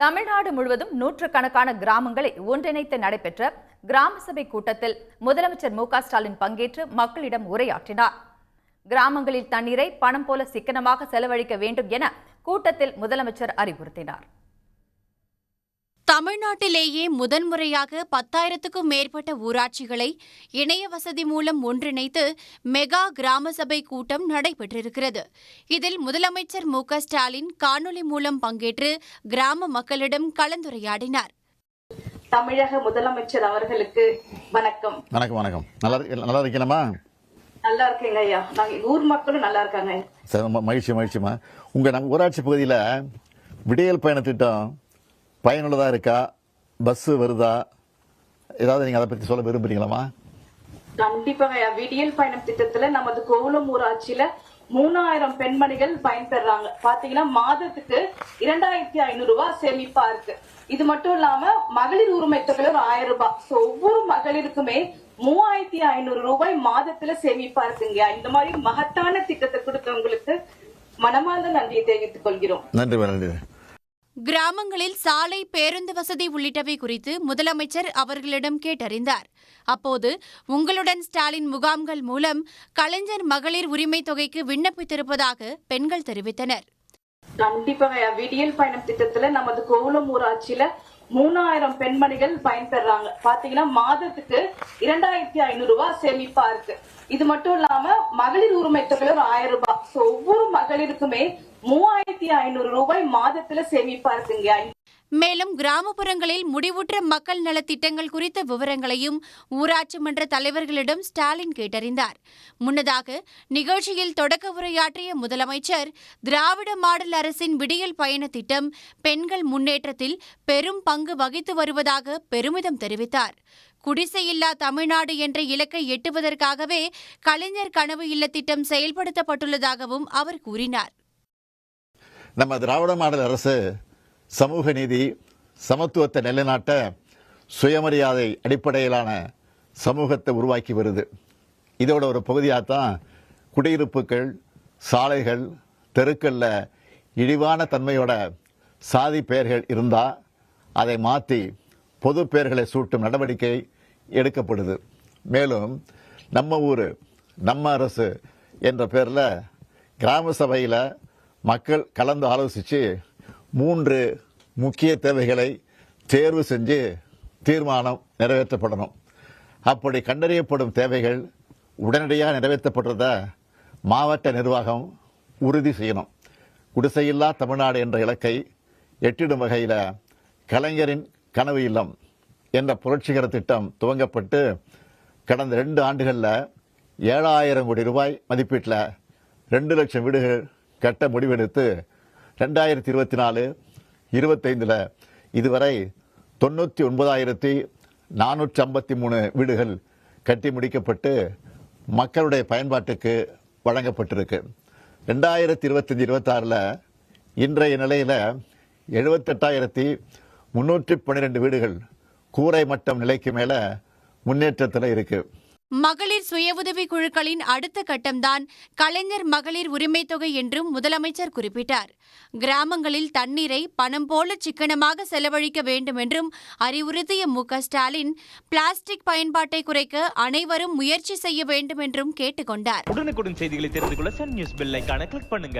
தமிழ்நாடு முழுவதும் நூற்றுக்கணக்கான கிராமங்களை ஒன்றிணைத்து நடைபெற்ற கிராம சபை கூட்டத்தில் முதலமைச்சர் மு.க.ஸ்டாலின் பங்கேற்று மக்களிடம் உரையாற்றினார். கிராமங்களில் தண்ணீரை பணம் போல சிக்கனமாக செலவழிக்க வேண்டும் என கூட்டத்தில் முதலமைச்சர் அறிவுறுத்தினார். தமிழ்நாட்டிலேயே முதன்முறையாக 10,000க்கும் மேற்பட்ட ஊராட்சிகளை இணைய வசதி மூலம் ஒன்றிணைத்து மெகா கிராம சபை கூட்டம் நடைபெற்றிருக்கிறது. இதில் முதலமைச்சர் மு.க.ஸ்டாலின் காணொலி மூலம் பங்கேற்று கிராம மக்களிடம் கலந்துரையாடினார். தமிழக முதலமைச்சர் அவர்களுக்கு வணக்கம். வணக்கம் வணக்கம். நல்லா இருக்கீங்களா? நல்லா இருக்கீங்க ஐயா. நாங்க ஊர் மக்களும் நல்லா இருக்காங்க. மகிழ்ச்சிமா. உங்க ஊராட்சி பகுதியில் விடியல் பயண திட்டம் பயனுள்ளதா இருக்கா? பஸ் வருதா? ஏதாவது நீங்க அதை பத்தி சொல்ல விரும்புறீங்களா? கண்டிப்பாக ஐயா. விடியல் பயணம் திட்டத்துல நமது கோவளம் ஊராட்சியில 3000 பெண்மணிகள் பயன்பெறாங்க. பாத்தீங்கன்னா மாதத்துக்கு 2500 ரூபாய் சேமிப்பா இருக்கு. இது மட்டும் இல்லாம மகளிர் உரிமை தொகை ஒரு 1000 ரூபாய். ஒவ்வொரு மகளிருக்குமே 3500 ரூபாய் மாதத்துல சேமிப்பா இருக்குங்க. இந்த மாதிரி மகத்தான திட்டத்தை கொடுத்தவங்களுக்கு மனமார்ந்த நன்றியை தெரிவித்துக் கொள்கிறோம். நன்றி. கிராமங்களில் சாலை, பேருந்து வசதி உள்ளிட்டவை குறித்து முதலமைச்சர் அவர்களிடம் கேட்டறிந்தார். அப்போது உங்களுடன் ஸ்டாலின் முகாம்கள் மூலம் கலைஞர் மகளிர் உரிமை தொகைக்கு விண்ணப்பித்திருப்பதாக பெண்கள் தெரிவித்தனர். கண்டிப்பாக விடியல் பயணம் திட்டத்துல நமது கோவளம் ஊராட்சியில 3000 பெண்மணிகள் பயன்பெறாங்க. பாத்தீங்கன்னா மாதத்துக்கு 2500 ரூபாய் சேமிப்பா இருக்கு. இது மட்டும் இல்லாம மகளிர் உரிமை தொகை ஒரு 1000 ரூபாய். ஒவ்வொரு மகளிருக்குமே 3500 ரூபாய் மாதத்துல சேமிப்பா இருக்குங்க. மேலும் கிராமப்புறங்களில் முடிவுற்ற மக்கள் நலத்திட்டங்கள் குறித்த விவரங்களையும் ஊராட்சி மன்ற தலைவர்களிடம் ஸ்டாலின் கேட்டறிந்தார். முன்னதாக நிகழ்ச்சியில் தொடக்க உரையாற்றிய முதலமைச்சர் திராவிட மாடல் அரசின் விடியல் பயண திட்டம் பெண்கள் முன்னேற்றத்தில் பெரும் பங்கு வகித்து வருவதாக பெருமிதம் தெரிவித்தார். குடிசையில்லா தமிழ்நாடு என்ற இலக்கை எட்டுவதற்காகவே கலைஞர் கனவு இல்ல திட்டம் செயல்படுத்தப்பட்டுள்ளதாகவும் அவர் கூறினார். நம்ம திராவிட மாடல் அரசு சமூக நீதி, சமத்துவத்தை நிலைநாட்ட சுயமரியாதை அடிப்படையிலான சமூகத்தை உருவாக்கி வருது. இதோட ஒரு பகுதியாகத்தான் குடியிருப்புகள், சாலைகள், தெருக்களில் இழிவான தன்மையோட சாதி பெயர்கள் இருந்தால் அதை மாற்றி பொது பெயர்களை சூட்டும் நடவடிக்கை எடுக்கப்படுது. மேலும் நம்ம ஊர் நம்ம அரசு என்ற பேரில் கிராம சபையில் மக்கள் கலந்து ஆலோசித்து 3 முக்கிய தேவைகளை தேர்வு செஞ்சு தீர்மானம் நிறைவேற்றப்படணும். அப்படி கண்டறியப்படும் தேவைகள் உடனடியாக நிறைவேற்றப்படுறத மாவட்ட நிர்வாகம் உறுதி செய்யணும். குடிசையில்லா தமிழ்நாடு என்ற இலக்கை எட்டிடும் வகையில் கலைஞரின் கனவு இல்லம் என்ற புரட்சிகர திட்டம் துவங்கப்பட்டு கடந்த 2 ஆண்டுகளில் 7000 கோடி ரூபாய் மதிப்பீட்டில் 2 லட்சம் வீடுகள் கட்ட முடிவெடுத்து 2024-25 இதுவரை 99,453 வீடுகள் கட்டி முடிக்கப்பட்டு மக்களுடைய பயன்பாட்டுக்கு வழங்கப்பட்டிருக்கு. 2025-26 இன்றைய நிலையில் 78,312 வீடுகள் கூரை மட்டம் நிலைக்கு மேல முன்னேற்றத்தில் இருக்கு. மகளிர் சுய உதவி குழுக்களின் அடுத்த கட்டம்தான் கலைஞர் மகளிர் உரிமை தொகை என்றும் முதலமைச்சர் குறிப்பிட்டார். கிராமங்களில் தண்ணீரை பணம் போல சிக்கனமாக செலவழிக்க வேண்டும் என்றும் அறிவுறுத்திய மு.க.ஸ்டாலின் பிளாஸ்டிக் பயன்பாட்டை குறைக்க அனைவரும் முயற்சி செய்ய வேண்டும் என்றும் கேட்டுக்கொண்டார். உடனுக்குடன் செய்திகளை தெரிந்து கொள்ள சன் நியூஸ் பெல் ஐகானை கிளிக் பண்ணுங்க.